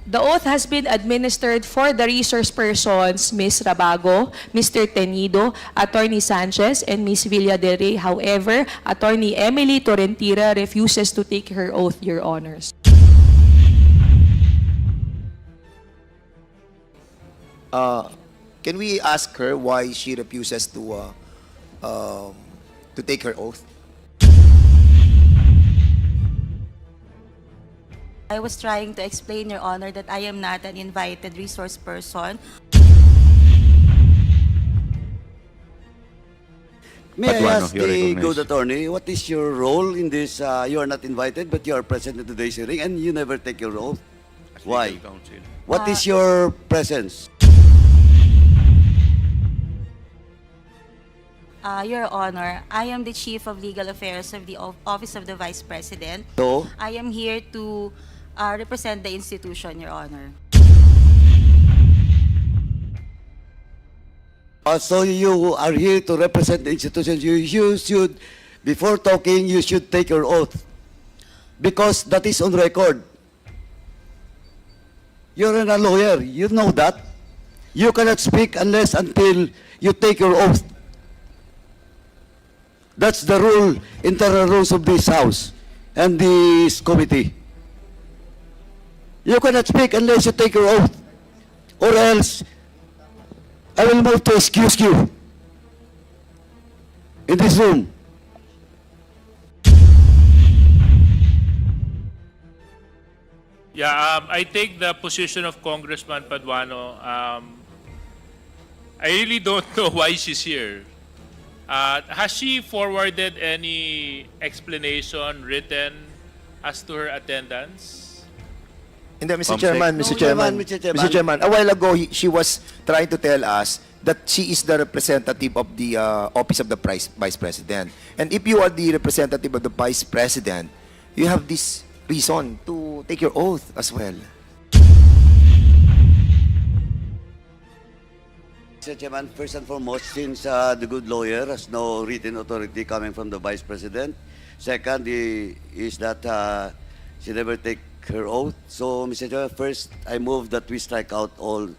The oath has been administered for the resource persons, Ms. Rabago, Mr. Tenido, Attorney Sanchez, and Ms. Villa del Rey. However, Attorney Emily Torrentira refuses to take her oath, Your Honors. Can we ask her why she refuses to take her oath? I was trying to explain, Your Honor, that I am not an invited resource person. May I Paduano, ask you're the recognized. good attorney, what is your role in this? You are not invited, but you are present in today's hearing, and you never take your oath. Why? Legal counsel. What is your presence? Your Honor, I am the Chief of Legal Affairs of the Office of the Vice President. So, I am here to represent the institution, Your Honor. so you are here to represent the institution. You should, before talking, you should take your oath. Because that is on record. You're a lawyer. You know that. You cannot speak unless until you take your oath. That's the rule, internal rules of this House and this committee. You cannot speak unless you take your oath. Or else, I will move to excuse you in this room. Yeah, I take the position of Congressman Paduano. I really don't know why she's here. Has she forwarded any explanation written as to her attendance? Hindi, Mr. Comsec. Chairman, No, Mr. Chairman, Mr. Chairman. Mr. Chairman, a while ago, she was trying to tell us that she is the representative of the Office of the Vice President. And if you are the representative of the Vice President, you have this reason to take your oath as well. Mr. Chairman, first and foremost, since the good lawyer has no written authority coming from the Vice President. Second is that she never take her oath. So, Mr. Chairman, first, I move that we strike out all,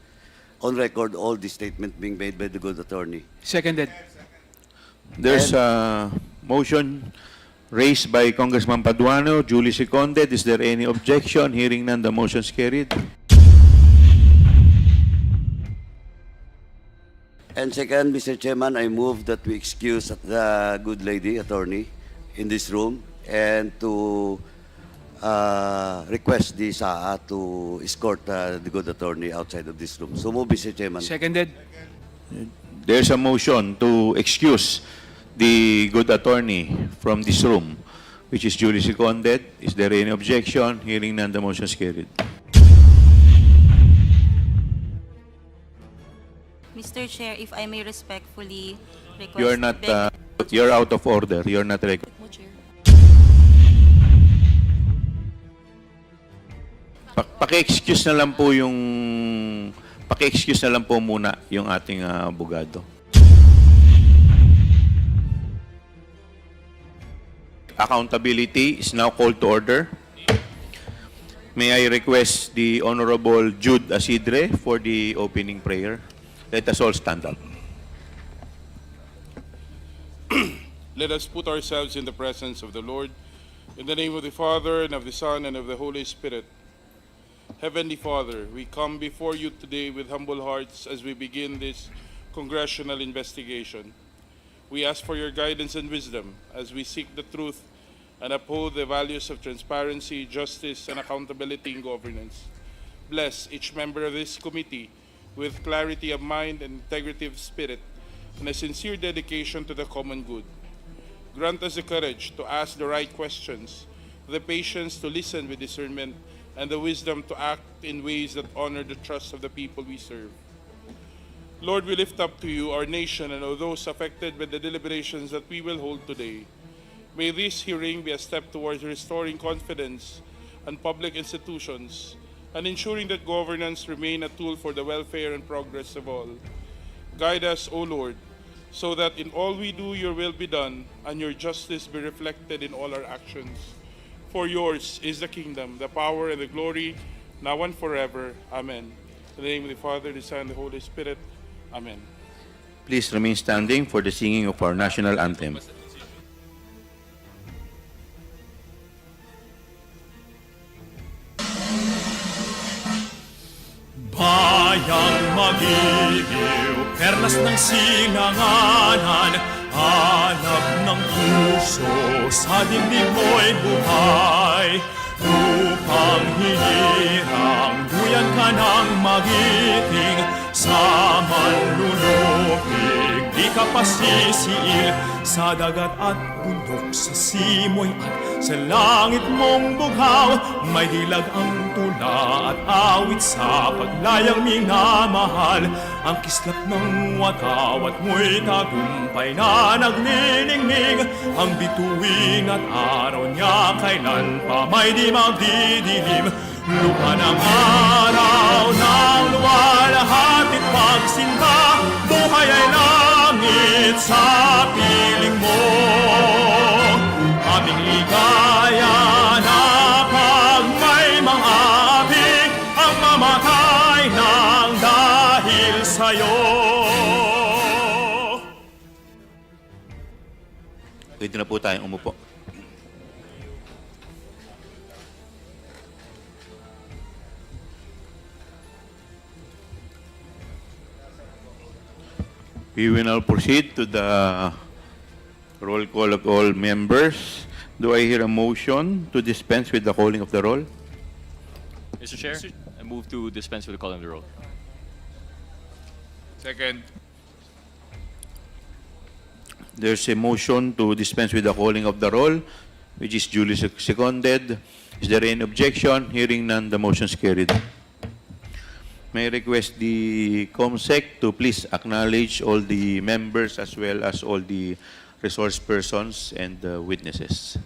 on record, all the statement being made by the good attorney. Seconded. There's a motion raised by Congressman Paduano, duly seconded. Is there any objection? Hearing none, the motion is carried. And second, Mr. Chairman, I move that we excuse the good lady attorney in this room and to request the SAA to escort the good attorney outside of this room. So move, Mr. Chairman. Seconded. There's a motion to excuse the good attorney from this room, which is duly seconded. Is there any objection? Hearing none, the motion is carried. Mr. Chair, if I may respectfully request... You're not, you're out of order. You're not recognized. Paki-excuse na lang po paki-excuse na lang po muna yung ating abogado. Accountability is now called to order. May I request the Honorable Jude Asidre for the opening prayer. Let us all stand up. Let us put ourselves in the presence of the Lord. In the name of the Father, and of the Son, and of the Holy Spirit. Heavenly Father, we come before you today with humble hearts as we begin this congressional investigation. We ask for your guidance and wisdom as we seek the truth and uphold the values of transparency, justice, and accountability in governance. Bless each member of this committee with clarity of mind and integrity of spirit, and a sincere dedication to the common good. Grant us the courage to ask the right questions, the patience to listen with discernment, and the wisdom to act in ways that honor the trust of the people we serve. Lord, we lift up to you our nation and all those affected by the deliberations that we will hold today. May this hearing be a step towards restoring confidence in public institutions and ensuring that governance remain a tool for the welfare and progress of all. Guide us, O Lord, so that in all we do your will be done and your justice be reflected in all our actions. For yours is the kingdom, the power, and the glory now and forever. Amen. In the name of the Father, the Son, and the Holy Spirit. Amen. Please remain standing for the singing of our national anthem. Bayang magiliw, perlas ng sinanganan, hanap ng puso, sa dibdib mo'y buhay. Upang hinirang, duyan ka ng magiting, sa manlulupig, di ka pasisiil, sa dagat at bundok, sa simoy at sa langit mong bughaw, may dilag ang tula at awit sa paglayang minamahal. Ang kislap ng watawat mo'y tagumpay na nagniningning, ang bituin at araw niya kailan pa may di magdidilim. Lupa ng araw ng luwalhatit pagsinta, buhay ay langit sa piling mo. Aming ligaya na pag may mga api, ang mamatay ng dahil sa'yo. Pwede na po tayong umupo. We will now proceed to the roll call of all members. Do I hear a motion to dispense with the calling of the roll? Mr. Chair, I move to dispense with the calling of the roll. Second. There's a motion to dispense with the calling of the roll, which is duly seconded. Is there any objection? Hearing none, the motion is carried. May I request the COMSEC to please acknowledge all the members as well as all the resource persons and witnesses.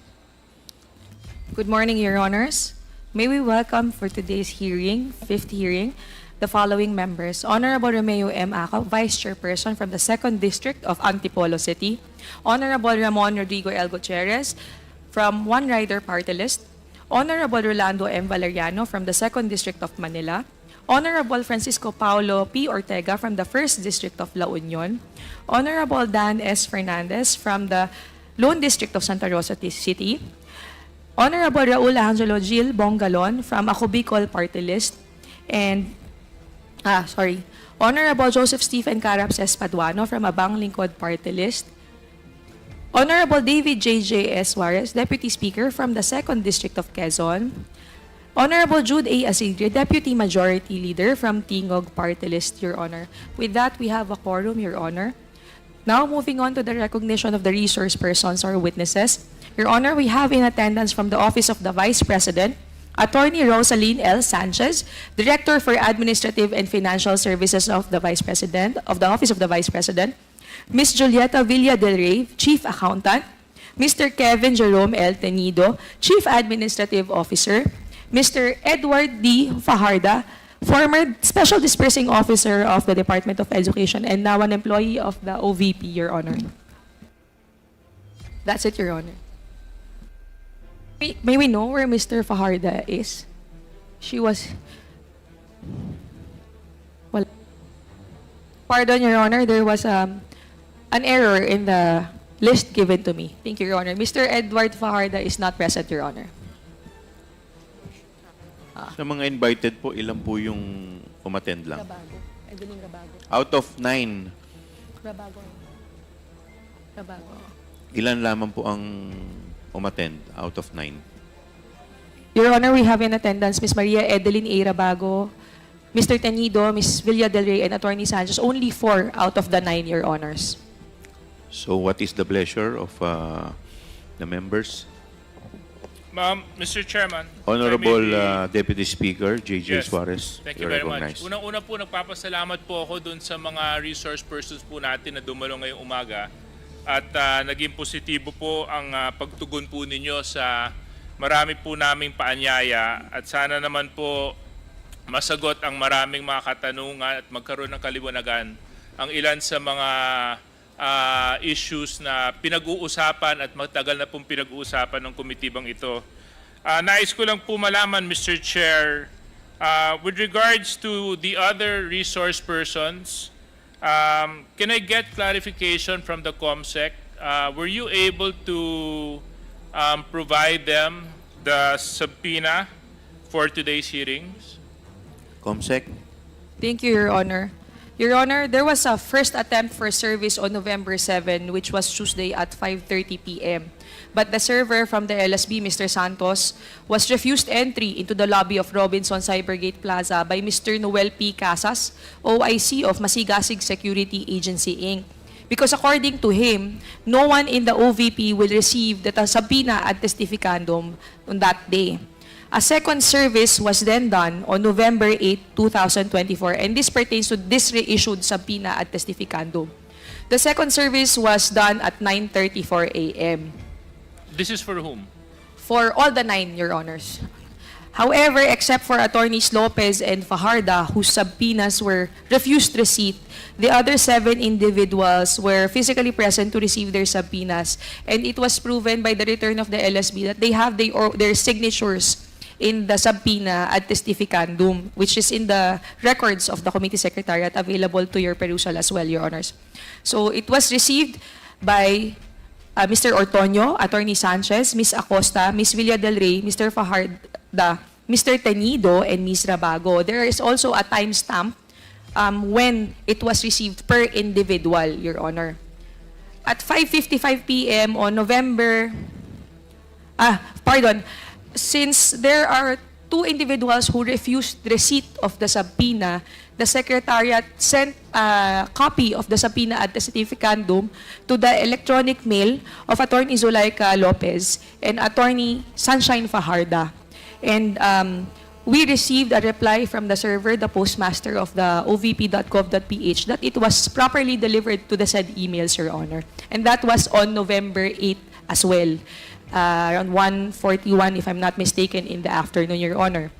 Good morning, Your Honors. May we welcome for today's hearing, fifth hearing, the following members. Honorable Romeo M. Aco, Vice Chairperson from the 2nd District of Antipolo City. Honorable Ramon Rodrigo L. Gutierrez from One Rider Party List. Honorable Rolando M. Valeriano from the 2nd District of Manila. Honorable Francisco Paulo P. Ortega from the 1st District of La Union. Honorable Dan S. Fernandez from the Lone District of Santa Rosa City. Honorable Raul Angelo Gil Bongalon from Ako Bicol Party List. And, Honorable Joseph Stephen Caraps Espaduano from Abang Lingkod Party List. Honorable David J. S. Suarez, Deputy Speaker from the 2nd District of Quezon. Honorable Jude A. Asigre, Deputy Majority Leader from Tingog Party List, Your Honor. With that, we have a quorum, Your Honor. Now, moving on to the recognition of the resource persons or witnesses. Your Honor, we have in attendance from the Office of the Vice President, Attorney Rosaline L. Sanchez, Director for Administrative and Financial Services of the Vice President, of the Office of the Vice President, Ms. Julieta Villa del Rey, Chief Accountant, Mr. Kevin Jerome L. Tenido, Chief Administrative Officer, Mr. Edward D. Fajarda, former Special Dispersing Officer of the Department of Education and now an employee of the OVP, Your Honor. That's it, Your Honor. May we know where Mr. Fajarda is? She was... Well, pardon, Your Honor, there was an error in the list given to me. Thank you, Your Honor. Mr. Edward Fajarda is not present, Your Honor. Sa mga invited po, ilan po yung umattend lang? Rabago. Edeling Rabago. Out of 9, Rabago. Rabago. ilan lamang po ang umattend out of 9? Your Honor, we have in attendance Ms. Maria Edeline A. Rabago, Mr. Tenido, Ms. Villa del Rey, and Attorney Sanchez. Only 4 out of the 9, Your Honors. So what is the pleasure of the members? Mr. Chairman. Honorable if I may be- Deputy Speaker, J.J. Yes. Suarez, Thank you you're very much. recognized. Unang-una po, nagpapasalamat po ako dun sa mga resource persons po natin na dumalo ngayong umaga. At naging positibo po ang pagtugon po ninyo sa marami po naming paanyaya. At sana naman po masagot ang maraming mga katanungan at magkaroon ng kaliwanagan ang ilan sa mga issues na pinag-uusapan at matagal na pong pinag-uusapan ng komitibang ito. Nais ko lang po malaman, Mr. Chair, With regards to the other resource persons, can I get clarification from the COMSEC? Were you able to provide them the subpoena for today's hearings? COMSEC? Thank you, Your Honor. Your Honor, there was a first attempt for service on November 7, which was Tuesday at 5:30 p.m. But the server from the LSB, Mr. Santos, was refused entry into the lobby of Robinson Cybergate Plaza by Mr. Noel P. Casas, OIC of Masigasig Security Agency, Inc. Because according to him, no one in the OVP will receive the subpoena ad testificandum on that day. A second service was then done on November 8, 2024, and this pertains to this reissued subpoena ad testificandum. The second service was done at 9:34 a.m. This is for whom? For all the 9, Your Honors. However, except for Attorneys Lopez and Fajarda, whose subpoenas were refused receipt, the other 7 individuals were physically present to receive their subpoenas, and it was proven by the return of the LSB that they have their signatures in the subpoena ad testificandum, which is in the records of the Committee Secretariat, available to your perusal as well, Your Honors. So it was received by Mr. Ortonio, Attorney Sanchez, Ms. Acosta, Ms. Villa del Rey, Mr. Fajarda, Mr. Tenido, and Ms. Rabago. There is also a timestamp when it was received per individual, Your Honor. At 5:55 p.m. on November, since there are 2 individuals who refused receipt of the subpoena, the Secretariat sent a copy of the subpoena ad testificandum to the electronic mail of Attorney Zulaika Lopez and Attorney Sunshine Fajarda. And we received a reply from the server, the postmaster of the ovp.gov.ph, that it was properly delivered to the said emails, Your Honor. And that was on November 8 as well, around 1:41, if I'm not mistaken, in the afternoon, Your Honor.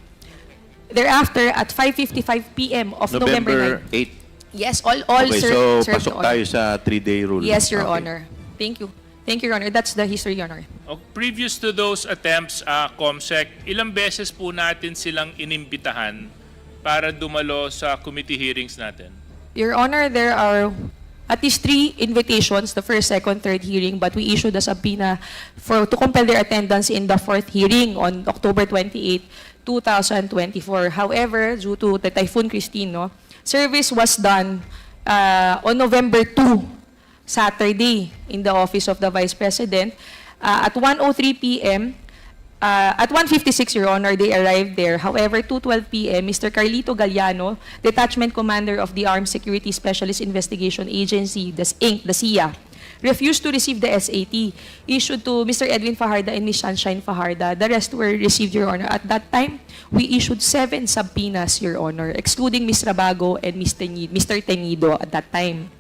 Thereafter, at 5:55 p.m. of November 9. 8. Yes, all Okay, so served, pasok Your tayo Honor. sa 3-day rule. Yes, Your Okay. Honor. Thank you. Thank you, Your Honor. That's the history, Your Honor. Previous to those attempts, COMSEC, ilang beses po natin silang inimbitahan para dumalo sa committee hearings natin? Your Honor, there are at least 3 invitations, the first, second, third hearing, but we issued a subpoena to compel their attendance in the 4th hearing on October 28, 2024. However, due to the Typhoon Christine, service was done on November 2, Saturday, in the office of the Vice President. At 1:03 p.m., at 1:56, Your Honor, they arrived there. However, 2:12 p.m., Mr. Carlito Galliano, Detachment Commander of the Armed Security Specialist Investigation Agency, the Inc., the CIA, refused to receive the SAT issued to Mr. Edwin Fajarda and Ms. Sunshine Fajarda. The rest were received, Your Honor. At that time, we issued 7 subpoenas, Your Honor, excluding Ms. Rabago and Mr. Tenido at that time,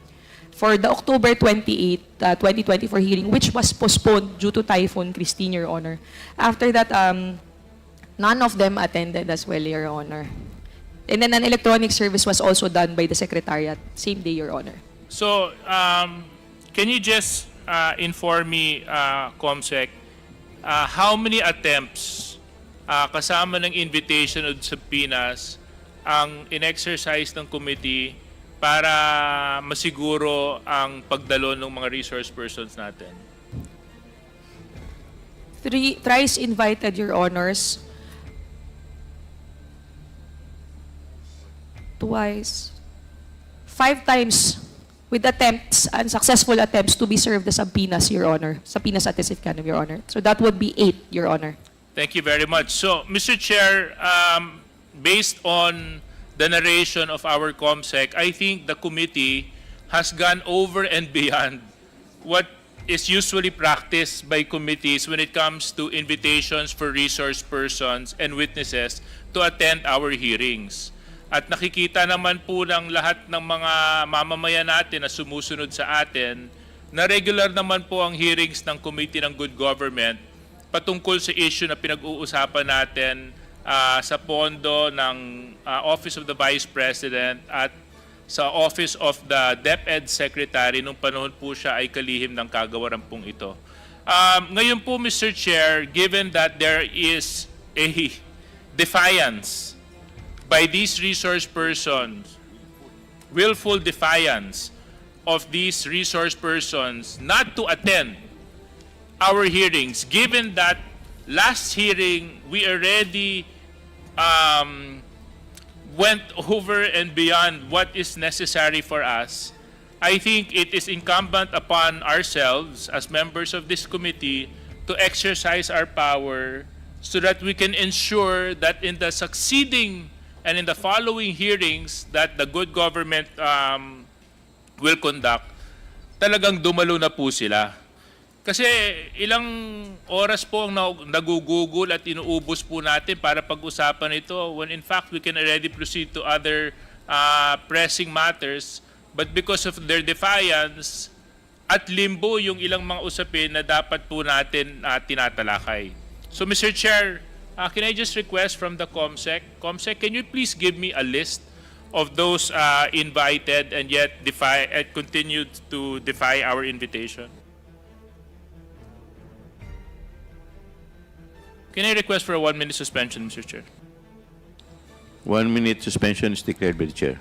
for the October 28, 2024 hearing, which was postponed due to Typhoon Christine, Your Honor. After that, none of them attended as well, Your Honor. And then an electronic service was also done by the Secretariat, same day, Your Honor. So, can you just inform me, COMSEC, how many attempts kasama ng invitation of subpoenas ang in-exercise ng committee para masiguro ang pagdalo ng mga resource persons natin? Thrice invited, Your Honors. Twice. 5 times with attempts, unsuccessful attempts to be served the subpoenas, Your Honor. Subpoenas at testificandum, Your Honor. So that would be 8, Your Honor. Thank you very much. So, Mr. Chair, based on the narration of our COMSEC, I think the committee has gone over and beyond what is usually practiced by committees when it comes to invitations for resource persons and witnesses to attend our hearings. At nakikita naman po ng lahat ng mga mamamayan natin na sumusunod sa atin na regular naman po ang hearings ng Committee ng Good Government patungkol sa issue na pinag-uusapan natin sa pondo ng Office of the Vice President at sa Office of the DepEd Secretary nung panahon po siya ay kalihim ng kagawaran pong ito. Ngayon po, Mr. Chair, given that there is a defiance by these resource persons, willful defiance of these resource persons not to attend our hearings, given that last hearing we already went over and beyond what is necessary for us, I think it is incumbent upon ourselves as members of this committee to exercise our power so that we can ensure that in the succeeding and in the following hearings that the good government will conduct, talagang dumalo na po sila. Kasi ilang oras po ang nagugugol at inuubos po natin para pag-usapan ito when in fact we can already proceed to other pressing matters, but because of their defiance, at limbo yung ilang mga usapin na dapat po natin tinatalakay. So Mr. Chair, can I just request from the COMSEC? COMSEC, can you please give me a list of those invited and yet continued to defy our invitation? Can I request for a 1-minute suspension, Mr. Chair? 1 minute suspension is declared by the chair.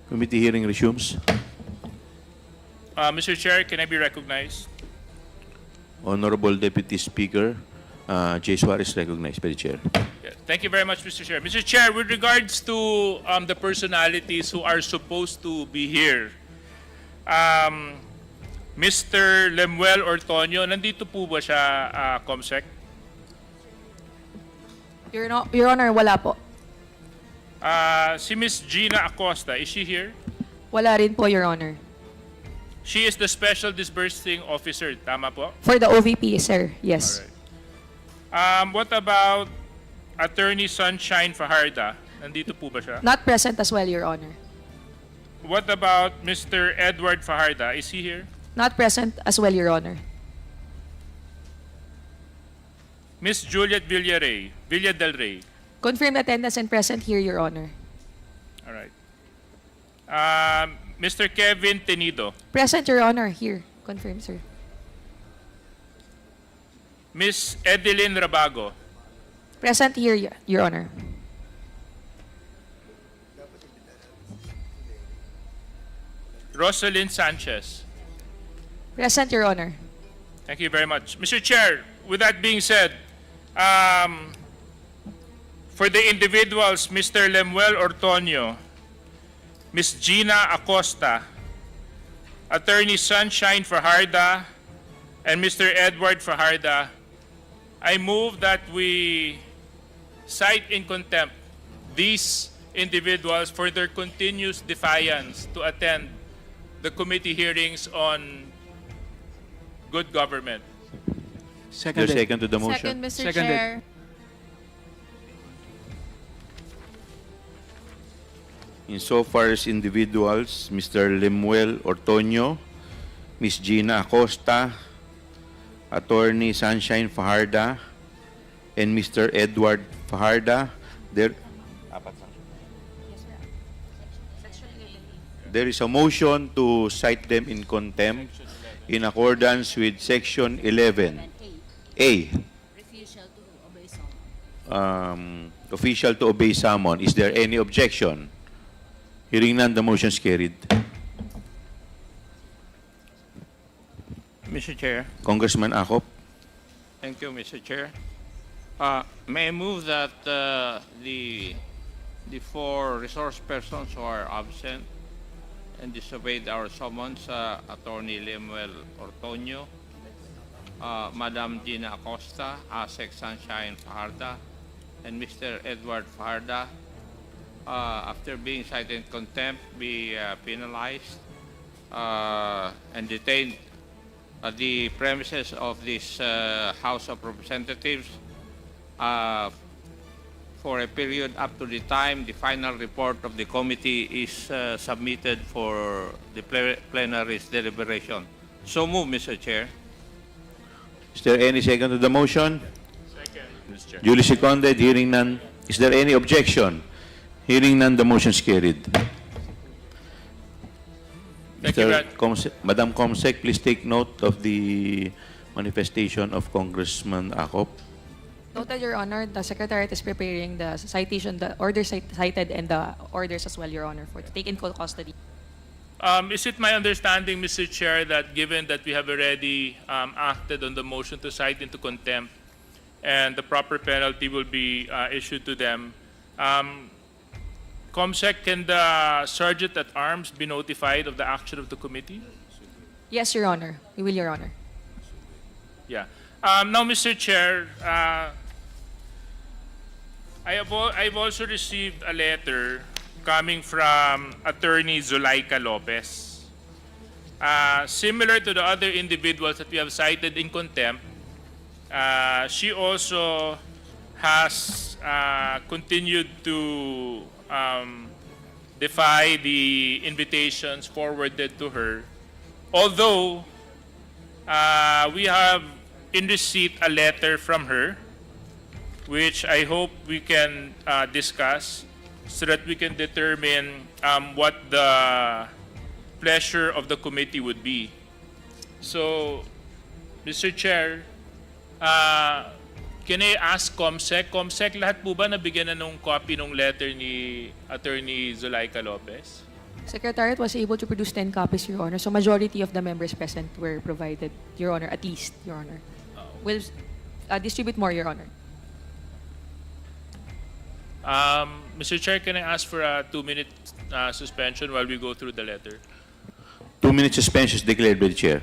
Committee hearing resumes. Mr. Chair, can I be recognized? Honorable Deputy Speaker, J. Suarez recognized by the chair. Yeah, thank you very much, Mr. Chair. Mr. Chair, with regards to the personalities who are supposed to be here, Mr. Lemuel Ortonio, nandito po ba siya, COMSEC? Your Honor, wala po. Si Ms. Gina Acosta, is she here? Wala rin po, Your Honor. She is the Special Disbursing Officer, tama po? For the OVP, sir. Yes. Alright. What about Attorney Sunshine Fajarda? Nandito po ba siya? Not present as well, Your Honor. What about Mr. Edward Fajarda? Is he here? Not present as well, Your Honor. Miss Juliet Villa del Rey. Confirmed attendance and present here, Your Honor. All right. Mr. Kevin Tenido. Present, Your Honor. Here. Confirmed, sir. Miss Edeline Rabago. Present here, Your Honor. Rosalyn Sanchez. Present, Your Honor. Thank you very much. Mr. Chair, with that being said, for the individuals, Mr. Lemuel Ortonio, Ms. Gina Acosta, Attorney Sunshine Fajarda, and Mr. Edward Fajarda, I move that we cite in contempt these individuals for their continuous defiance to attend the committee hearings on good government. Is there a second to the motion? Second, Mr. Chair. Insofar as individuals, Mr. Lemuel Ortonio, Ms. Gina Acosta, Attorney Sunshine Fajarda, and Mr. Edward Fajarda, there is a motion to cite them in contempt in accordance with Section 11A. official to obey summon. Is there any objection? Hearing none, the motion is carried. Mr. Chair. Congressman Acop. Thank you, Mr. Chair. May I move that the four resource persons who are absent and disobeyed our summons, Attorney Lemuel Ortonio, Madam Gina Acosta, Asek Sunshine Fajarda, and Mr. Edward Fajarda, after being cited in contempt, be penalized and detained at the premises of this House of Representatives for a period up to the time the final report of the committee is submitted for the plenary's deliberation. So move, Mr. Chair. Is there any second to the motion? Second, Mr. Chair. Duly seconded. Hearing none. Is there any objection? Hearing none, the motion is carried. Thank you, Brad. Madam Comsec, please take note of the manifestation of Congressman Acop. Noted, Your Honor, the Secretariat is preparing the citation, the orders cited, and the orders as well, Your Honor, for to take in full custody. Is it my understanding, Mr. Chair, that given that we have already acted on the motion to cite into contempt and the proper penalty will be issued to them, Comsec, can the Sergeant at Arms be notified of the action of the committee? Yes, Your Honor. We will, Your Honor. Yeah. Now, Mr. Chair, I've also received a letter coming from Attorney Zulaika Lopez. Similar to the other individuals that we have cited in contempt, she also has continued to defy the invitations forwarded to her. Although we have in receipt a letter from her, which I hope we can discuss so that we can determine what the pleasure of the committee would be. So, Mr. Chair, can I ask Comsec? Comsec, lahat po ba nabigyan na nung copy ng letter ni Attorney Zulaika Lopez? Secretariat was able to produce 10 copies, Your Honor. So majority of the members present were provided, Your Honor, at least, Your Honor. We'll distribute more, Your Honor. Mr. Chair, can I ask for a 2-minute suspension while we go through the letter? 2-minute suspension is declared by the Chair.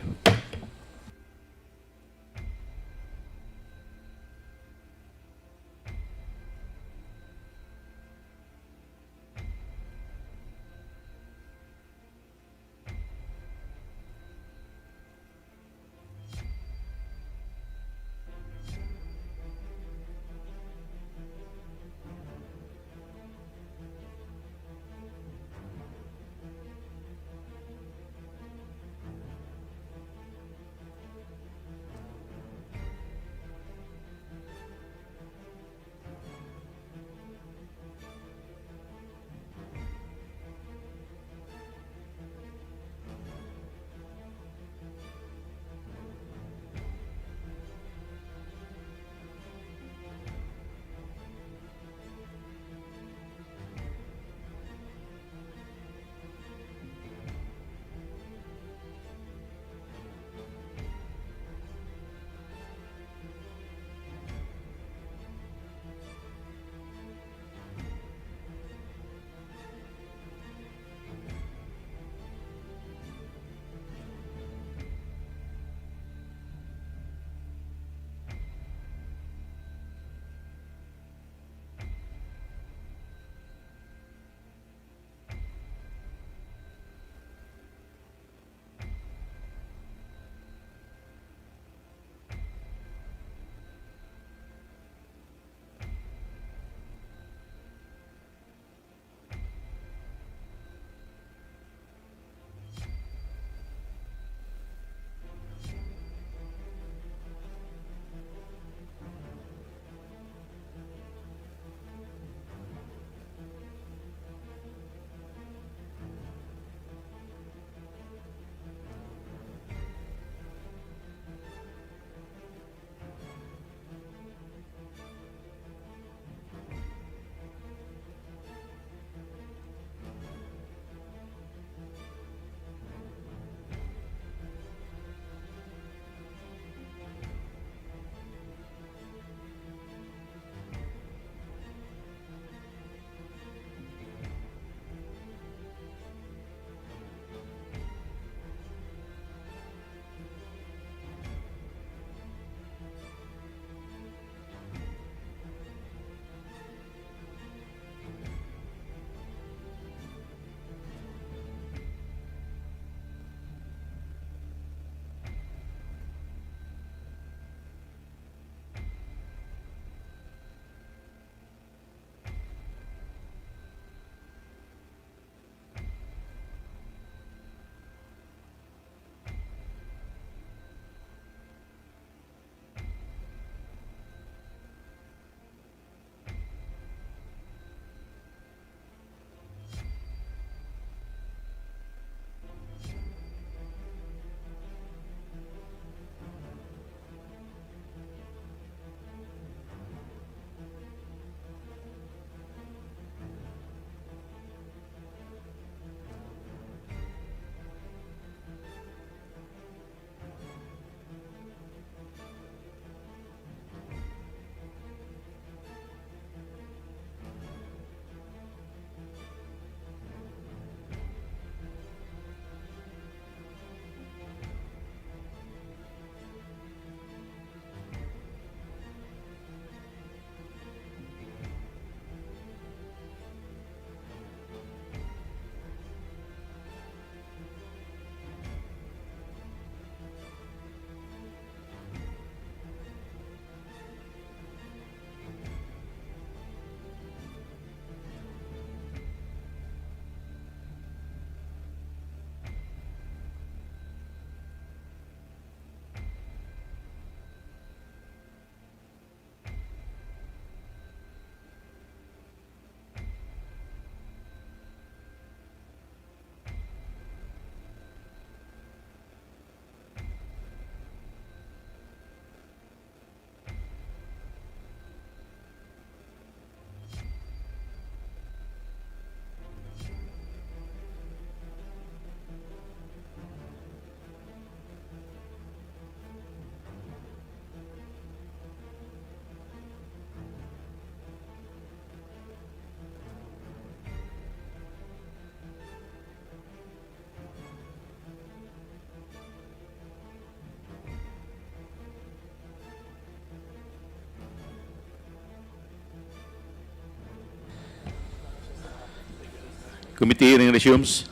Committee hearing resumes.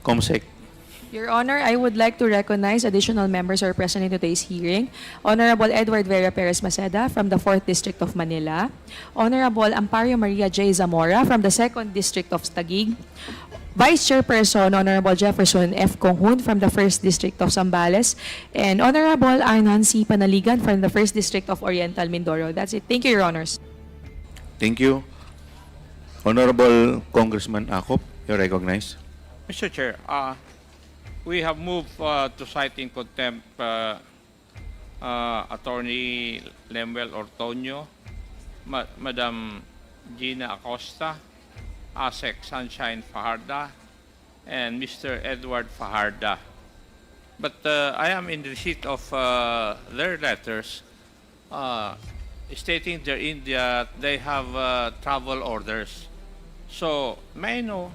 COMSEC. Your Honor, I would like to recognize additional members who are present in today's hearing. Honorable Edward Vera Perez Maceda from the 4th District of Manila. Honorable Amparo Maria J. Zamora from the 2nd District of Taguig. Vice Chairperson Honorable Jefferson F. Conghun from the 1st District of Zambales. And Honorable Arnan C. Panaligan from the 1st District of Oriental Mindoro. That's it. Thank you, Your Honors. Thank you. Honorable Congressman Akop, you're recognized. Mr. Chair, we have moved to cite in contempt Attorney Lemuel Ortonio, Madam Gina Acosta, ASEC Sunshine Fajarda, and Mr. Edward Fajarda. But I am in receipt of their letters stating therein that they have travel orders. So, may I know,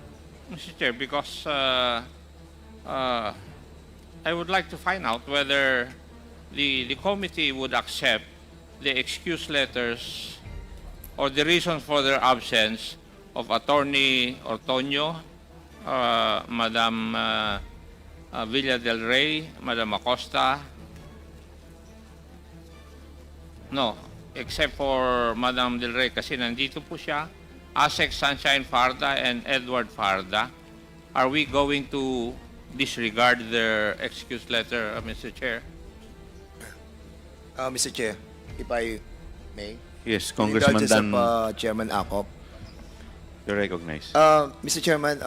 Mr. Chair, because I would like to find out whether the committee would accept the excuse letters or the reasons for their absence of Attorney Ortonio, Madam Villa del Rey, Madam Acosta. No, except for Madam Del Rey kasi nandito po siya. ASEC Sunshine Farda and Edward Farda. Are we going to disregard their excuse letter, Mr. Chair? Mr. Chair, if I may. Yes, In Congressman indulgence Dan, of Chairman Akop. you're recognized. Mr. Chairman,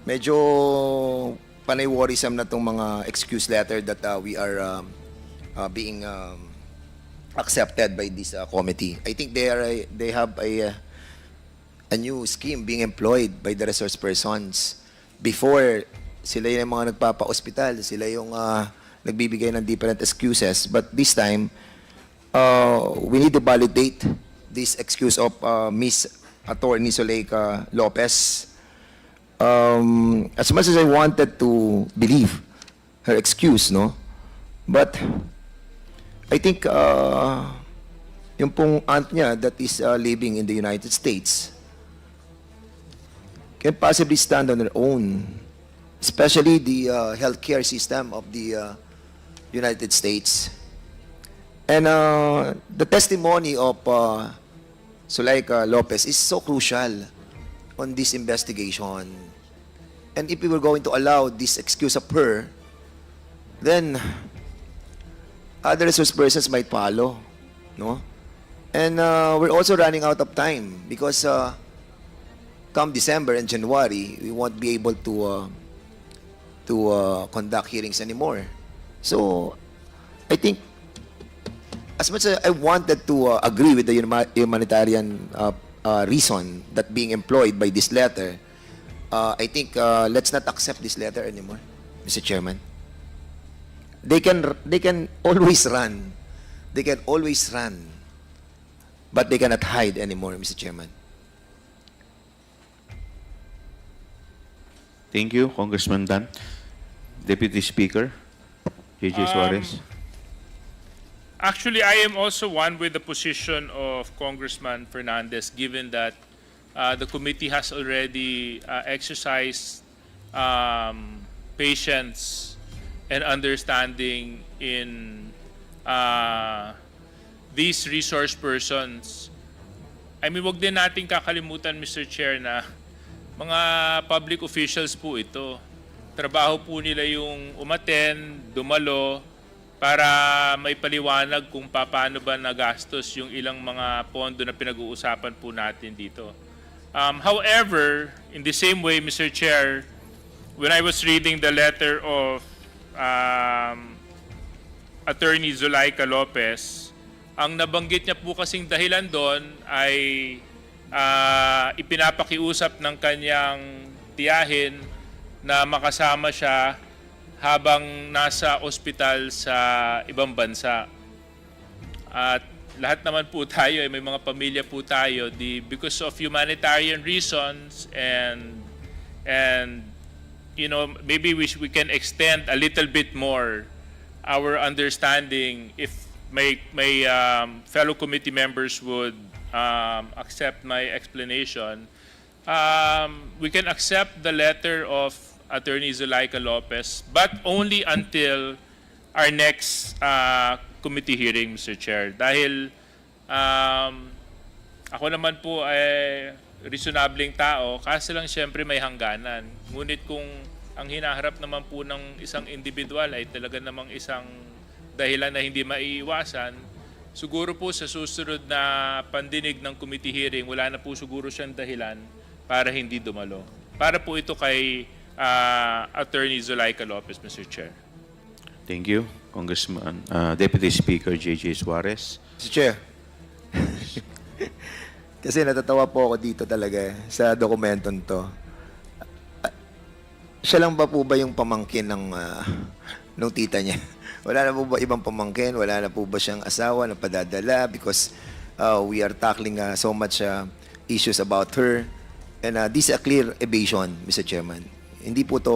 medyo panay worrisome na itong mga excuse letter that we are being accepted by this committee. I think they have a new scheme being employed by the resource persons. Before, sila yung mga nagpapa-hospital, sila yung nagbibigay ng different excuses. But this time, we need to validate this excuse of Miss Attorney Zuleika Lopez. As much as I wanted to believe her excuse, no? But I think yung pong aunt niya that is living in the United States can possibly stand on her own, especially the healthcare system of the United States. And the testimony of Zuleika Lopez is so crucial on this investigation. And if we were going to allow this excuse of her, then other resource persons might follow, no? And we're also running out of time because come December and January, we won't be able to conduct hearings anymore. So, I think, as much as I wanted to agree with the humanitarian reason that being employed by this letter, I think let's not accept this letter anymore, Mr. Chairman. They can always run. They can always run. But they cannot hide anymore, Mr. Chairman. Thank you, Congressman Dan. Deputy Speaker, J.J. Suarez. Actually, I am also one with the position of Congressman Fernandez, given that the committee has already exercised patience and understanding in these resource persons. I mean, wag din natin kakalimutan, Mr. Chair, na mga public officials po ito. Trabaho po nila yung umattend, dumalo, para may paliwanag kung paano ba nagastos yung ilang mga pondo na pinag-uusapan po natin dito. However, in the same way, Mr. Chair, when I was reading the letter of Attorney Zuleika Lopez, ang nabanggit niya po kasing dahilan doon ay ipinapakiusap ng kanyang tiyahin na makasama siya habang nasa ospital sa ibang bansa. At lahat naman po tayo, may mga pamilya po tayo, because of humanitarian reasons and you know, maybe we can extend a little bit more our understanding if my fellow committee members would accept my explanation. we can accept the letter of Attorney Zulaika Lopez, but only until our next committee hearing, Mr. Chair. Dahil ako naman po ay reasonableng tao, kasi lang siyempre may hangganan. Ngunit kung ang hinaharap naman po ng isang individual ay talaga namang isang dahilan na hindi maiiwasan, siguro po sa susunod na pandinig ng committee hearing, wala na po siguro siyang dahilan para hindi dumalo. Para po ito kay Attorney Zulaika Lopez, Mr. Chair. Thank you, Congressman, Deputy Speaker J.J. Suarez. Mr. Chair. Kasi natatawa po ako dito talaga sa dokumentong to. Siya lang ba po ba yung pamangkin ng tita niya? Wala na po ba ibang pamangkin? Wala na po ba siyang asawa na padadala? Because we are tackling so much issues about her. And this is a clear evasion, Mr. Chairman. Hindi po to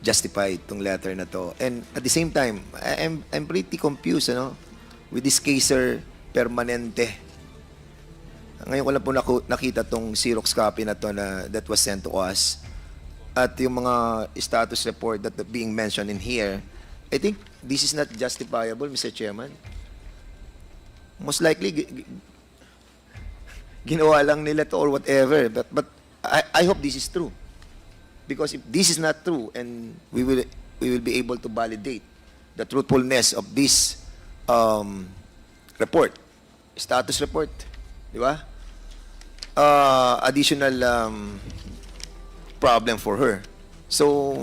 justified, itong letter na to. And at the same time, I'm pretty confused with this caser permanente. Ngayon ko lang po nakita tong Xerox copy na to that was sent to us. At yung mga status report that being mentioned in here, I think this is not justifiable, Mr. Chairman. Most likely, ginawa lang nila to or whatever. But I hope this is true. Because if this is not true, and we will be able to validate the truthfulness of this report, status report, di ba? Additional problem for her. So,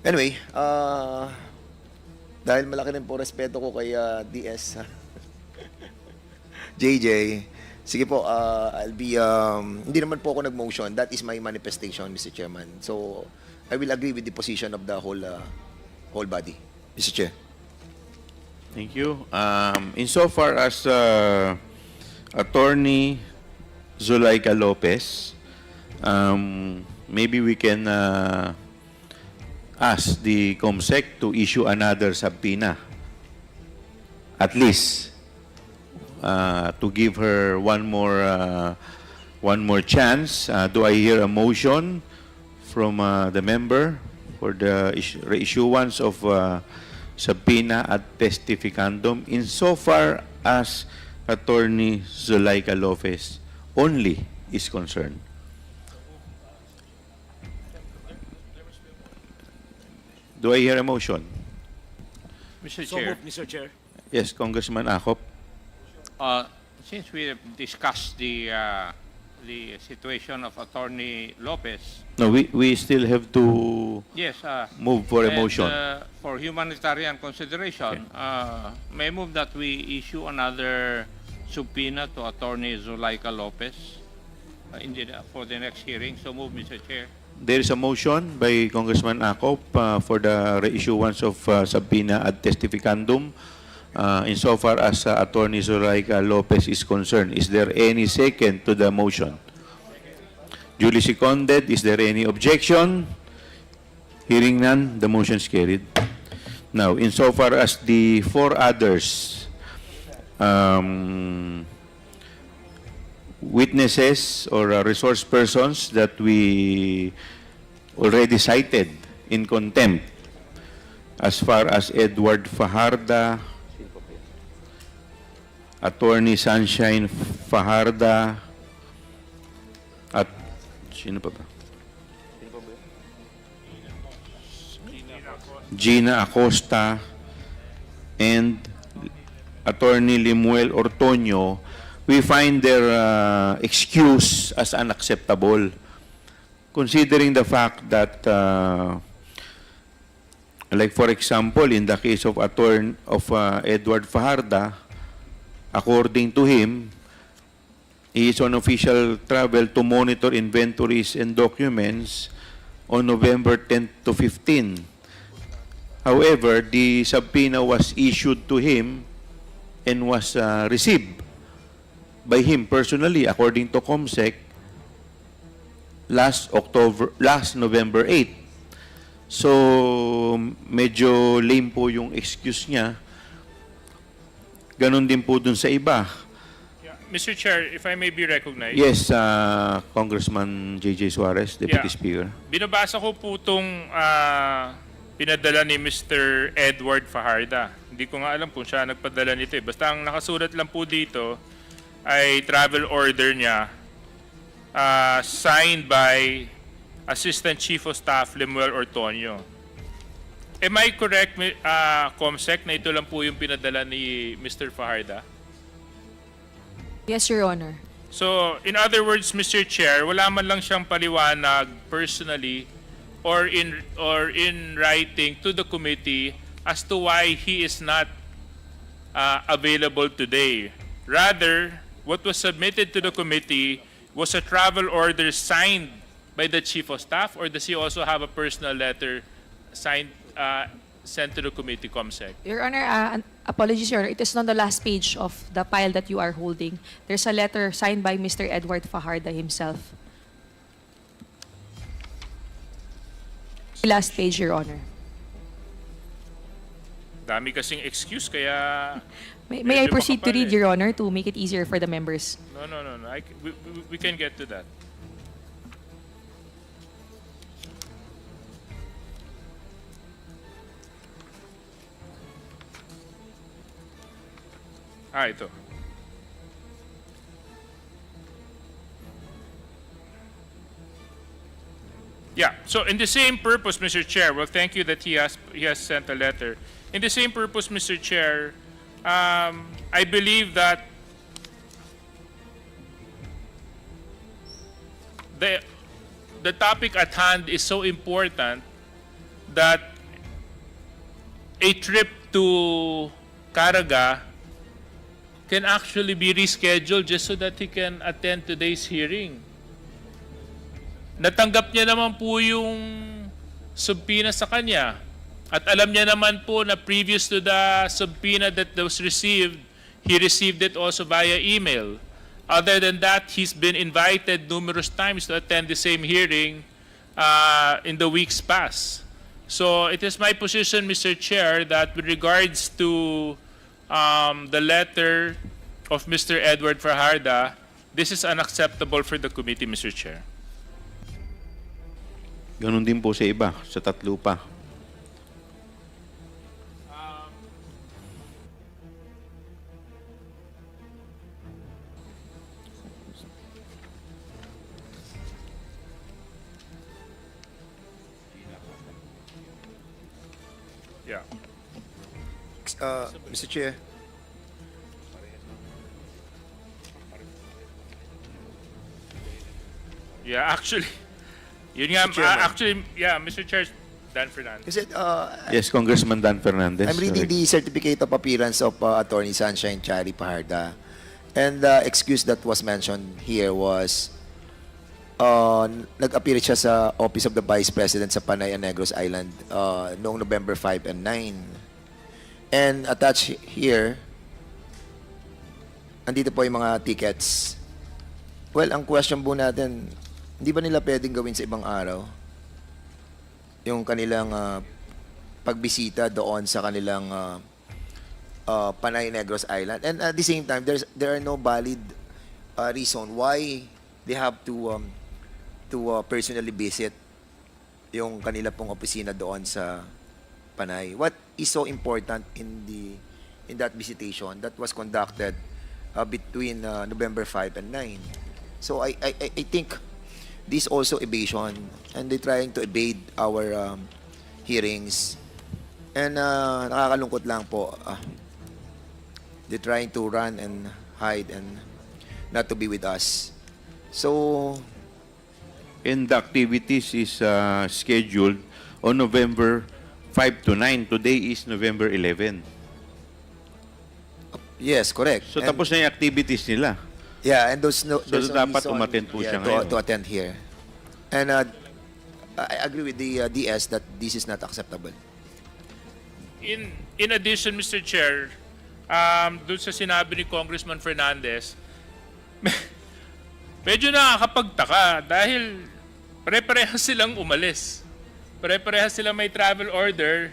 anyway, dahil malaki rin po respeto ko kay DS JJ, sige po, I'll be, hindi naman po ako nag-motion. That is my manifestation, Mr. Chairman. So, I will agree with the position of the whole body, Mr. Chair. Thank you. Insofar as Attorney Zulaika Lopez, maybe we can ask the COMSEC to issue another subpoena, at least to give her one more chance. Do I hear a motion from the member for the reissuance of subpoena ad testificandum insofar as Attorney Zulaika Lopez only is concerned? Do I hear a motion? Mr. So Chair, moved, Mr. Chair. Yes, Congressman Acop. Since we have discussed the situation of Attorney Lopez, No, we still have to yes, move for a and, motion. for humanitarian consideration, may I move that we issue another subpoena to Attorney Zulaika Lopez for the next hearing. So move, Mr. Chair. There is a motion by Congressman Acop for the reissuance of subpoena ad testificandum insofar as Attorney Zulaika Lopez is concerned. Is there any second to the motion? Duly seconded. Is there any objection? Hearing none, the motion is carried. Now, insofar as the four others witnesses or resource persons that we already cited in contempt, as far as Edward Fajarda, Attorney Sunshine Fajarda, at sino pa ba? Gina Acosta, and Attorney Limuel Ortoño, we find their excuse as unacceptable, considering the fact that, like for example, in the case of Edward Fajarda, according to him, he is on official travel to monitor inventories and documents on November 10 to 15. However, the subpoena was issued to him and was received by him personally, according to COMSEC, last November 8. So, medyo lame po yung excuse niya. Ganon din po dun sa iba. Mr. Chair, if I may be recognized. Yes, Congressman J.J. Suarez, Deputy Yeah. Speaker. Binabasa ko po itong pinadala ni Mr. Edward Fajarda. Hindi ko nga alam kung siya nagpadala nito eh. Basta ang nakasulat lang po dito ay travel order niya signed by Assistant Chief of Staff Lemuel Ortonio. Am I correct, Comsec, na ito lang po yung pinadala ni Mr. Fajarda? Yes, Your Honor. So, in other words, Mr. Chair, wala man lang siyang paliwanag personally or in writing to the committee as to why he is not available today. Rather, what was submitted to the committee was a travel order signed by the Chief of Staff, or does he also have a personal letter signed sent to the committee, Comsec? Your Honor, apologies, Your Honor. It is on the last page of the file that you are holding. There's a letter signed by Mr. Edward Fajarda himself. Last page, Your Honor. Dami kasing excuse, kaya... May I medyo proceed to makapal read, eh. Your Honor, to make it easier for the members? No. We can get to that. Ito. Yeah, so in the same purpose, Mr. Chair, well, thank you that he has sent a letter. In the same purpose, Mr. Chair, I believe that the topic at hand is so important that a trip to Caraga can actually be rescheduled just so that he can attend today's hearing. Natanggap niya naman po yung subpoena sa kanya. At alam niya naman po na previous to the subpoena that was received, he received it also via email. Other than that, he's been invited numerous times to attend the same hearing in the weeks past. So it is my position, Mr. Chair, that with regards to the letter of Mr. Edward Fajarda, this is unacceptable for the committee, Mr. Chair. Ganon din po sa iba, sa tatlo pa. Yeah. Mr. Chair. Yeah, actually, yun nga, Mr. Chairman. actually, yeah, Mr. Chair, Dan Fernandez. Is it, Yes, Congressman Dan Fernandez. I'm reading Sorry. the certificate of appearance of Attorney Sunshine Chari Paharda. And the excuse that was mentioned here was nag-appear siya sa Office of the Vice President sa Panay and Negros Island noong November 5 and 9. And attached here, andito po yung mga tickets. Well, ang question po natin, hindi ba nila pwedeng gawin sa ibang araw? Yung kanilang pagbisita doon sa kanilang Panay Negros Island. And at the same time, there are no valid reason why they have to personally visit yung kanila pong opisina doon sa Panay. What is so important in that visitation that was conducted between November 5 and 9? So I think this also evasion, and they're trying to evade our hearings. And nakakalungkot lang po. They're trying to run and hide and not to be with us. So, And the activities is scheduled on November 5 to 9. Today is November 11. yes, correct. So And- tapos na yung activities nila. Yeah, and there's no dapat reason, umattend po siya to ngayon. attend here. And I agree with the DS that this is not acceptable. In addition, Mr. Chair, doon sa sinabi ni Congressman Fernandez, medyo nakakapagtaka dahil pare-parehas silang umalis. Pare-parehas silang may travel order,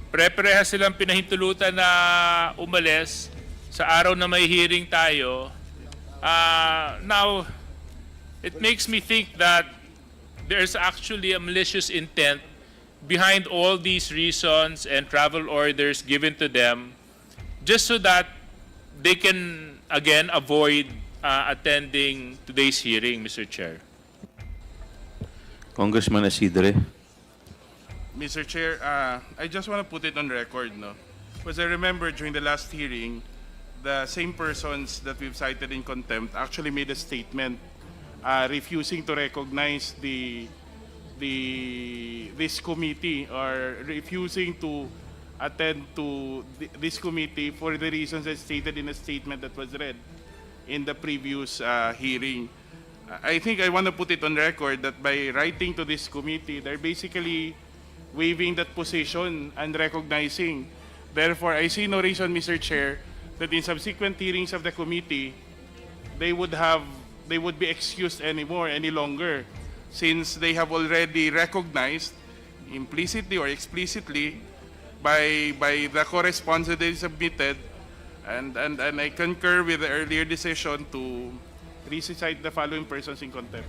pare-parehas silang pinahintulutan na umalis sa araw na may hearing tayo. Now, it makes me think that there's actually a malicious intent behind all these reasons and travel orders given to them just so that they can, again, avoid attending today's hearing, Mr. Chair. Congressman Isidre. Mr. Chair, I just want to put it on record, no? Because I remember during the last hearing, the same persons that we've cited in contempt actually made a statement refusing to recognize this committee or refusing to attend to this committee for the reasons as stated in a statement that was read in the previous hearing. I think I want to put it on record that by writing to this committee, they're basically waiving that position and recognizing. Therefore, I see no reason, Mr. Chair, that in subsequent hearings of the committee, they would be excused any longer, since they have already recognized implicitly or explicitly by the correspondence they submitted, and I concur with the earlier decision to recite the following persons in contempt.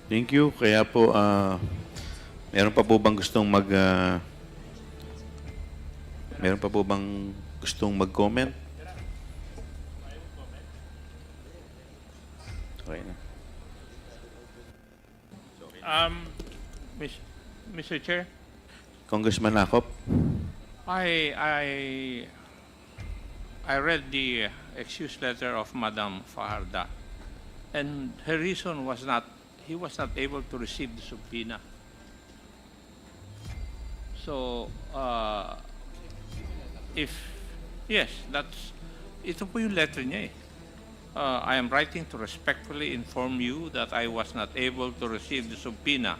Thank you. Kaya po, meron pa po bang gustong mag-comment? Okay na. Mr. Chair, Congressman Acop. I read the excuse letter of Madam Fajarda, and her reason was he was not able to receive the subpoena. So, ito po yung letter niya eh. I am writing to respectfully inform you that I was not able to receive the subpoena,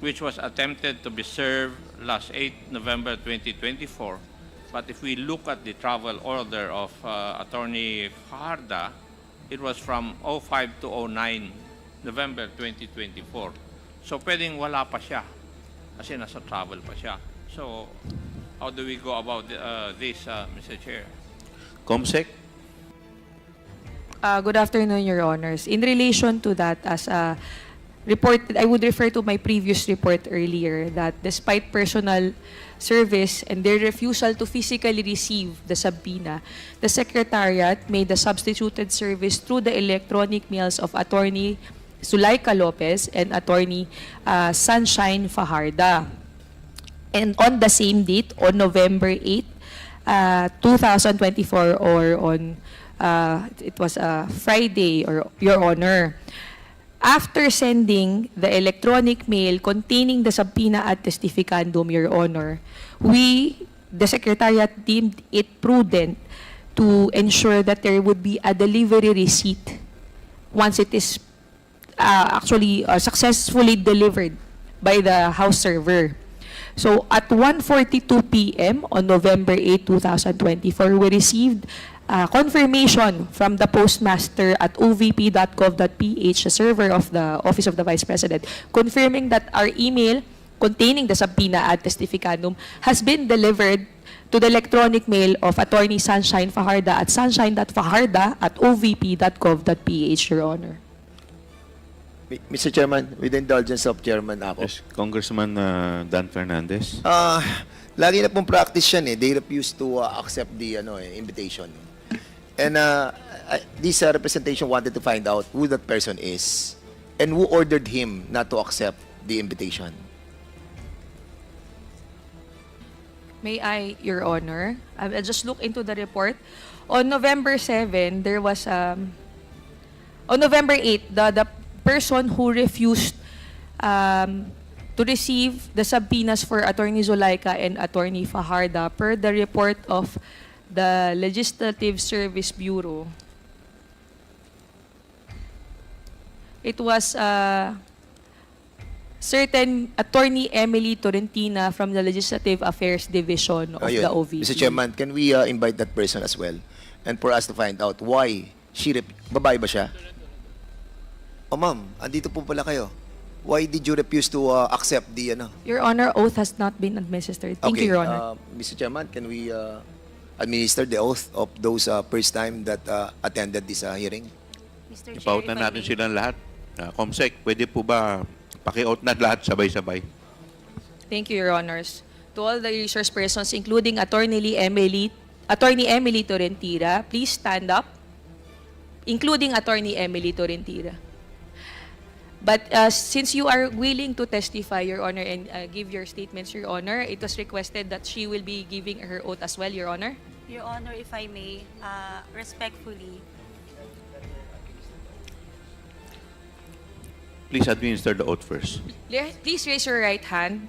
which was attempted to be served last 8 November 2024. But if we look at the travel order of Attorney Fajarda, it was from 05 to 09 November 2024. So pwedeng wala pa siya kasi nasa travel pa siya. So how do we go about this, Mr. Chair? Comsec. Good afternoon, Your Honors. In relation to that, as reported, I would refer to my previous report earlier that despite personal service and their refusal to physically receive the subpoena, the Secretariat made the substituted service through the electronic mails of Attorney Zulaika Lopez and Attorney Sunshine Fajarda. And on the same date, on November 8, 2024, or on it was a Friday, or Your Honor, after sending the electronic mail containing the subpoena ad testificandum, Your Honor, the Secretariat deemed it prudent to ensure that there would be a delivery receipt once it is actually successfully delivered by the house server. So at 1:42 p.m. on November 8, 2024, we received confirmation from the postmaster at ovp.gov.ph, the server of the Office of the Vice President, confirming that our email containing the subpoena ad testificandum has been delivered to the electronic mail of Attorney Sunshine Fajarda at sunshine.fajarda@ovp.gov.ph, Your Honor. Mr. Chairman, with the indulgence of Chairman ako. Yes, Congressman Dan Fernandez. Lagi na pong practice yan eh. They refuse to accept the invitation. And this representation wanted to find out who that person is and who ordered him not to accept the invitation. May I, Your Honor? I'll just look into the report. On November 7, there was on November 8, the person who refused to receive the subpoenas for Attorney Zulaika and Attorney Fajarda per the report of the Legislative Service Bureau. It was certain Attorney Emily Torrentina from the Legislative Affairs Division of the OVP. Mr. Chairman, can we invite that person as well? And for us to find out why babae ba siya? Oh ma'am, andito po pala kayo. Why did you refuse to accept the Your Honor, oath has not been administered. Thank you, Your Honor. Mr. Chairman, can we administer the oath of those first time that attended this hearing? Mr. Chair, Ipaut if na I natin may. silang lahat. Comsec, pwede po ba paki-out na lahat sabay-sabay? Thank you, Your Honors. To all the resource persons, including Attorney Emily Torrentira, please stand up, including Attorney Emily Torrentira. But since you are willing to testify, Your Honor, and give your statements, Your Honor, it was requested that she will be giving her oath as well, Your Honor. Your Honor, if I may, respectfully, Please administer the oath first. Please raise your right hand.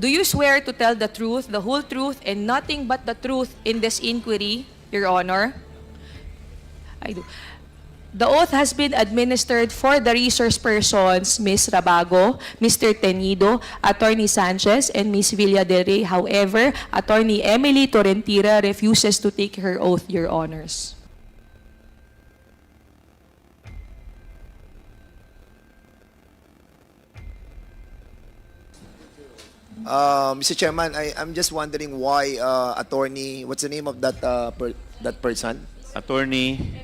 Do you swear to tell the truth, the whole truth, and nothing but the truth in this inquiry, Your Honor? I do. The oath has been administered for the resource persons, Ms. Rabago, Mr. Tenido, Attorney Sanchez, and Ms. Villadere. However, Attorney Emily Torrentira refuses to take her oath, Your Honors. Mr. Chairman, I'm just wondering why attorney, what's the name of that that person? Attorney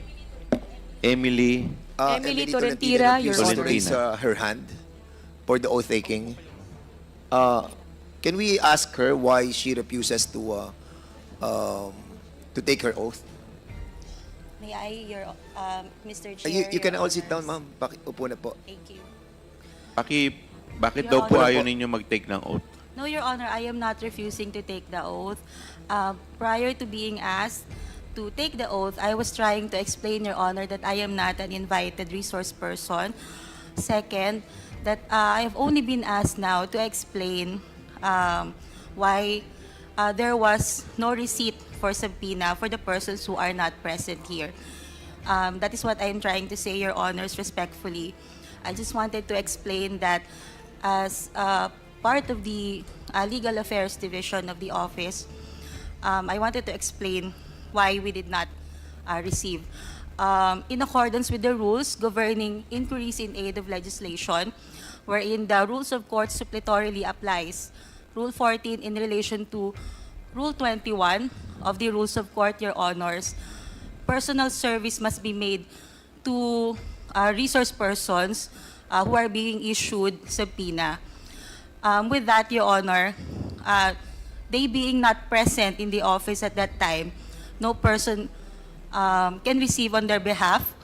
Emily Emily Torrentira, Your refuses to Honor. raise her hand for the oath taking. Can we ask her why she refuses to take her oath? may I, Mr. Chair, You can Your all sit down, Honors. ma'am. Upo na po. Thank you. Bakit Your daw po Honor. ayaw ninyo mag-take ng oath? No, Your Honor, I am not refusing to take the oath. Prior to being asked to take the oath, I was trying to explain, Your Honor, that I am not an invited resource person. Second, that I have only been asked now to explain why there was no receipt for subpoena for the persons who are not present here. That is what I am trying to say, Your Honors, respectfully. I just wanted to explain that as part of the Legal Affairs Division of the office, I wanted to explain why we did not receive. In accordance with the rules governing inquiries in aid of legislation, wherein the rules of court suppletorily applies, Rule 14 in relation to Rule 21 of the Rules of Court, Your Honors, personal service must be made to resource persons who are being issued subpoena. With that, Your Honor, they being not present in the office at that time, no person can receive on their behalf,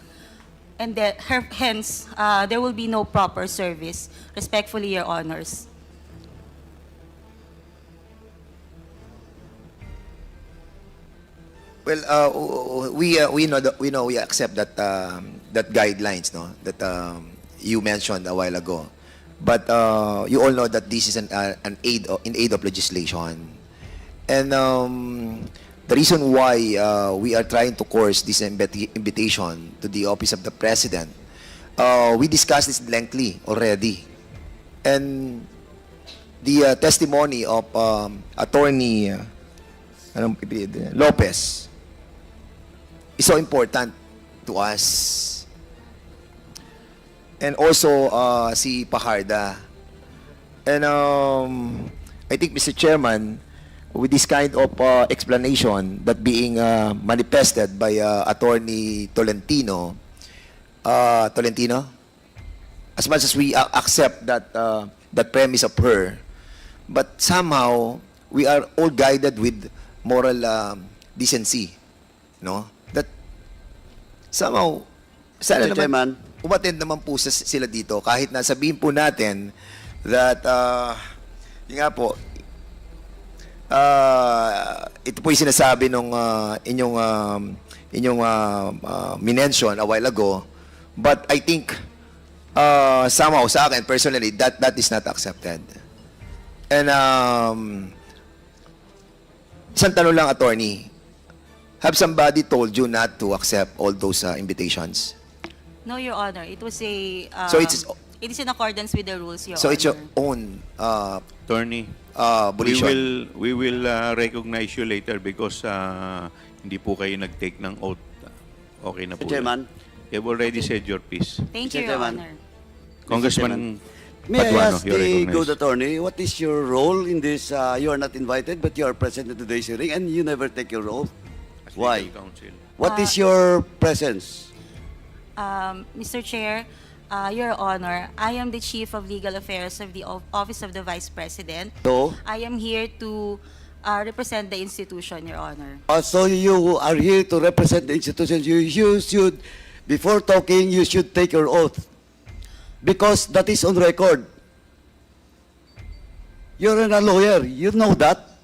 and hence, there will be no proper service. Respectfully, Your Honors. Well, we accept that that guidelines, no, that you mentioned a while ago. But you all know that this is an in aid of legislation, and the reason why we are trying to course this invitation to the office of the president, we discussed this lengthily already, and the testimony of Attorney Lopez is so important to us. And also si Pajarda. And I think, Mr. Chairman, with this kind of explanation that being manifested by Attorney Tolentino, as much as we accept that that premise of her, but somehow we are all guided with moral decency, no? That somehow, sana Mr. naman, Chairman. umattend naman po sila dito kahit na sabihin po natin that yun nga po, ito po yung sinasabi nung inyong minention a while ago, but I think somehow sa akin personally that is not accepted. And isang tanong lang, attorney, have somebody told you not to accept all those invitations? No, Your Honor. It was a. So it is in accordance with the rules, Your So Honor. it's your own Attorney, volition. we will recognize you later because hindi po kayo nag-take ng oath. Okay na po. Mr. Chairman. You've already said your piece. Thank Mr. you, Your Chairman. Honor. Congressman May I Paduano, ask you're the recognized. good attorney, what is your role in this? You are not invited, but you are present in today's hearing, and you never take your oath. As Why? legal counsel. What is your presence? Mr. Chair, Your Honor, I am the Chief of Legal Affairs of the Office of the Vice President. So, I am here to represent the institution, Your Honor. so you are here to represent the institution. You should, before talking, you should take your oath. Because that is on record. You're a lawyer. You know that.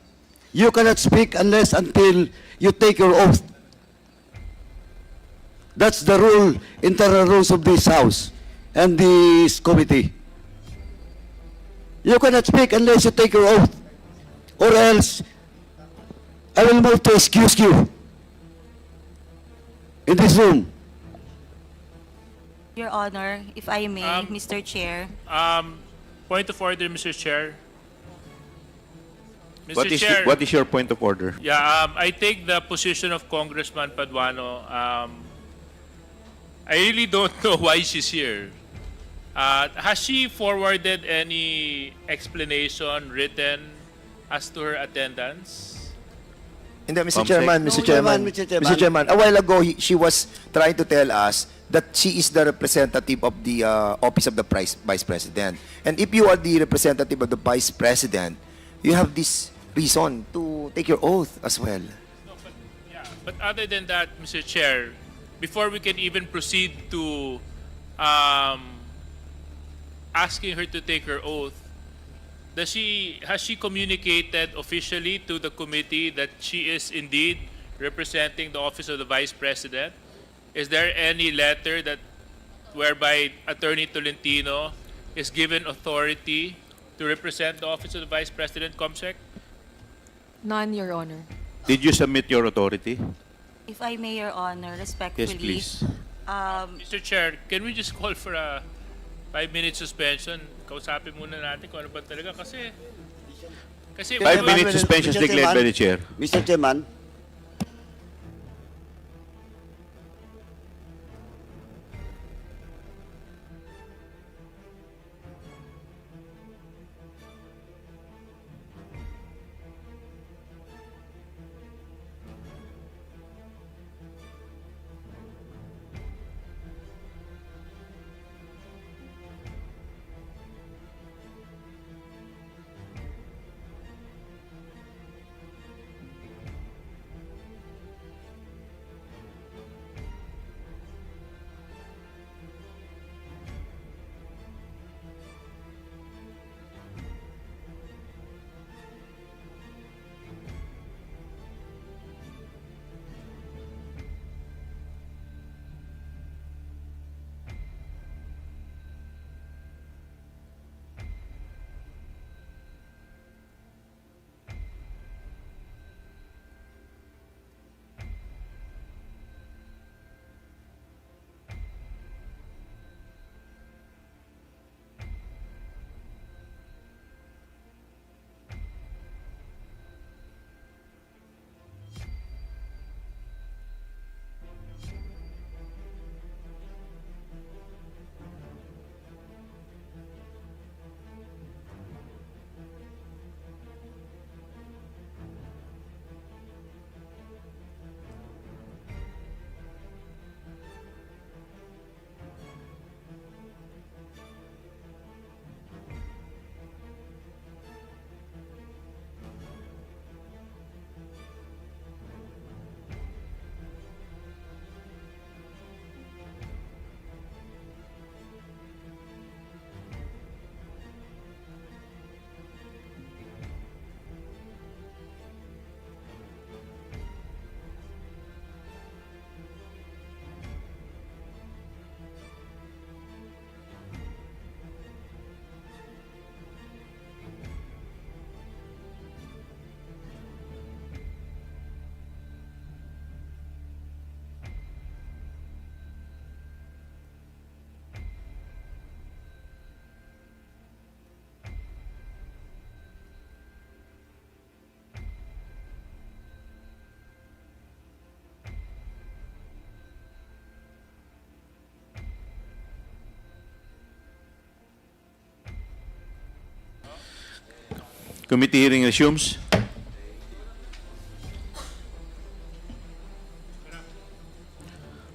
You cannot speak unless until you take your oath. That's the rule, internal rules of this House and this committee. You cannot speak unless you take your oath. Or else, I will move to excuse you in this room. Your Honor, if I may, Mr. Chair. Point of order, Mr. Chair. Mr. What is, Chair, what is your point of order? yeah, I take the position of Congressman Paduano. I really don't know why she's here. Has she forwarded any explanation written as to her attendance? Hindi, Mr. Comsec. Chairman, No, Mr. Chairman, Mr. Chairman. Mr. Chairman, a while ago, she was trying to tell us that she is the representative of the Office of the Vice President. And if you are the representative of the Vice President, you have this reason to take your oath as well. But other than that, Mr. Chair, before we can even proceed to asking her to take her oath, has she communicated officially to the committee that she is indeed representing the Office of the Vice President? Is there any letter that whereby Attorney Tolentino is given authority to represent the Office of the Vice President, Comsec? None, Your Honor. Did you submit your authority? If I may, Your Honor, respectfully. Yes, please. Mr. Chair, can we just call for a 5-minute suspension? Kausapin muna natin kung ano ba talaga kasi... 5-minute suspension Mr. declared by Chairman. the chair. Mr. Chairman, Committee hearing resumes.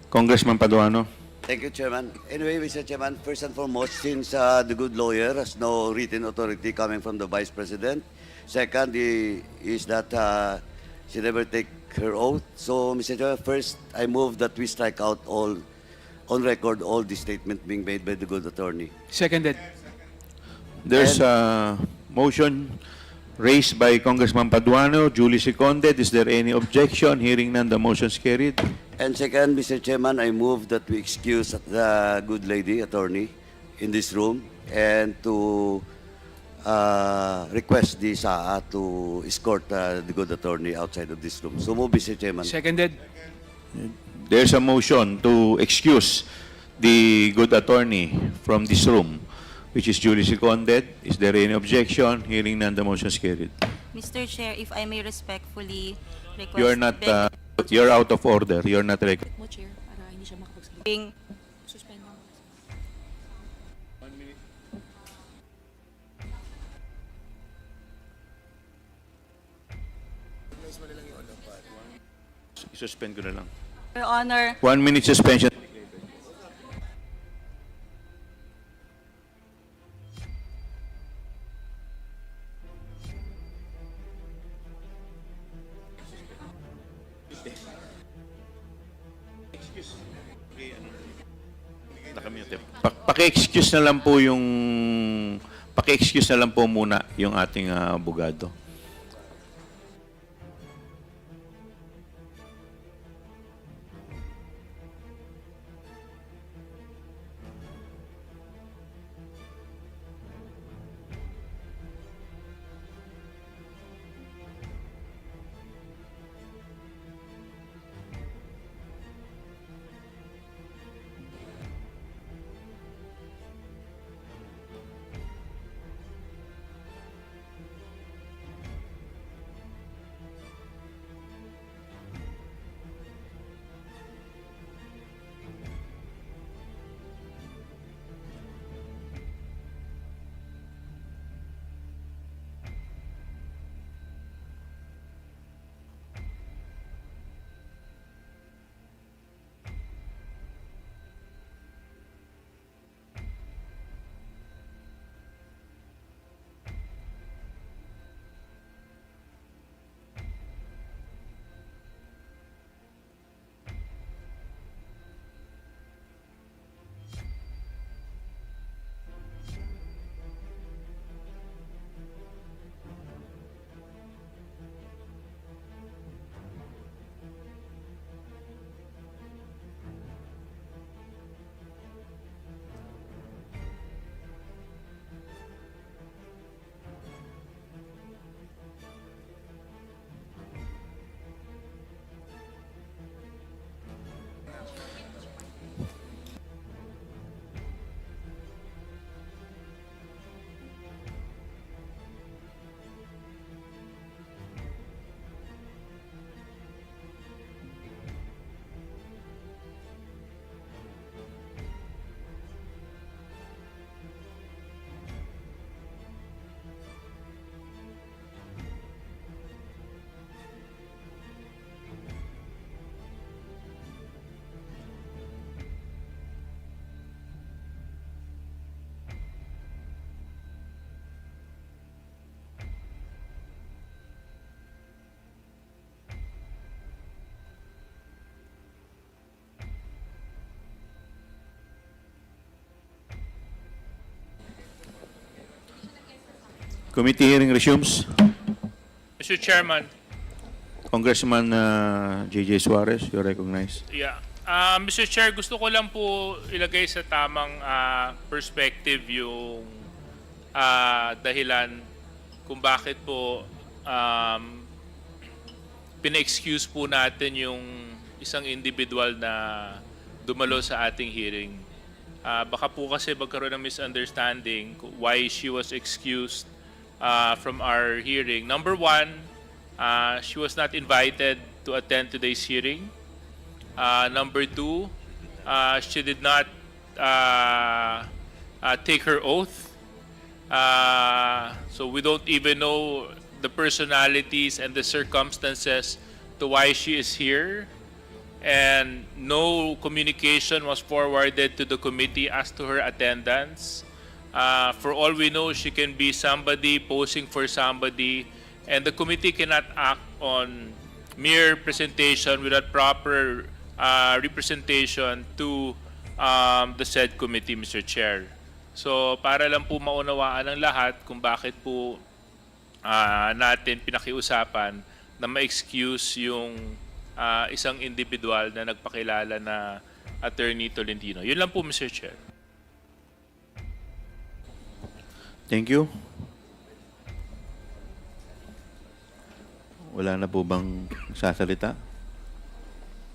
Congressman Paduano. Thank you, Chairman. Anyway, Mr. Chairman, first and foremost, since the good lawyer has no written authority coming from the Vice President, second is that she never take her oath. So, Mr. Chairman, first, I move that we strike out all, on record, all the statement being made by the good attorney. Seconded. There's a motion raised by Congressman Paduano, duly seconded. Is there any objection? Hearing none, the motion is carried. And second, Mr. Chairman, I move that we excuse the good lady attorney in this room and to request the SAA to escort the good attorney outside of this room. So move, Mr. Chairman. Seconded. There's a motion to excuse the good attorney from this room, which is duly seconded. Is there any objection? Hearing none, the motion is carried. Mr. Chair, if I may respectfully request... You're not, you're out of order. You're not recognized. Mo, Chair, para hindi siya makapagsalita. being Suspend mo. Suspend ko na lang. Your Honor, 1 minute suspension. Paki-excuse na lang po yung paki-excuse na lang po muna yung ating abogado. Committee hearing resumes. Mr. Chairman, Congressman J.J. Suarez, you're recognized. yeah. Mr. Chair, gusto ko lang po ilagay sa tamang perspective yung dahilan kung bakit po pina-excuse po natin yung isang individual na dumalo sa ating hearing. Baka po kasi magkaroon ng misunderstanding why she was excused from our hearing. Number one, she was not invited to attend today's hearing. Number two, she did not take her oath. So we don't even know the personalities and the circumstances to why she is here. And no communication was forwarded to the committee as to her attendance. For all we know, she can be somebody posing for somebody, and the committee cannot act on mere presentation without proper representation to the said committee, Mr. Chair. So para lang po maunawaan ng lahat kung bakit po natin pinakiusapan na ma-excuse yung isang individual na nagpakilala na Attorney Tolentino. Yun lang po, Mr. Chair. Thank you. Wala na po bang sasalita?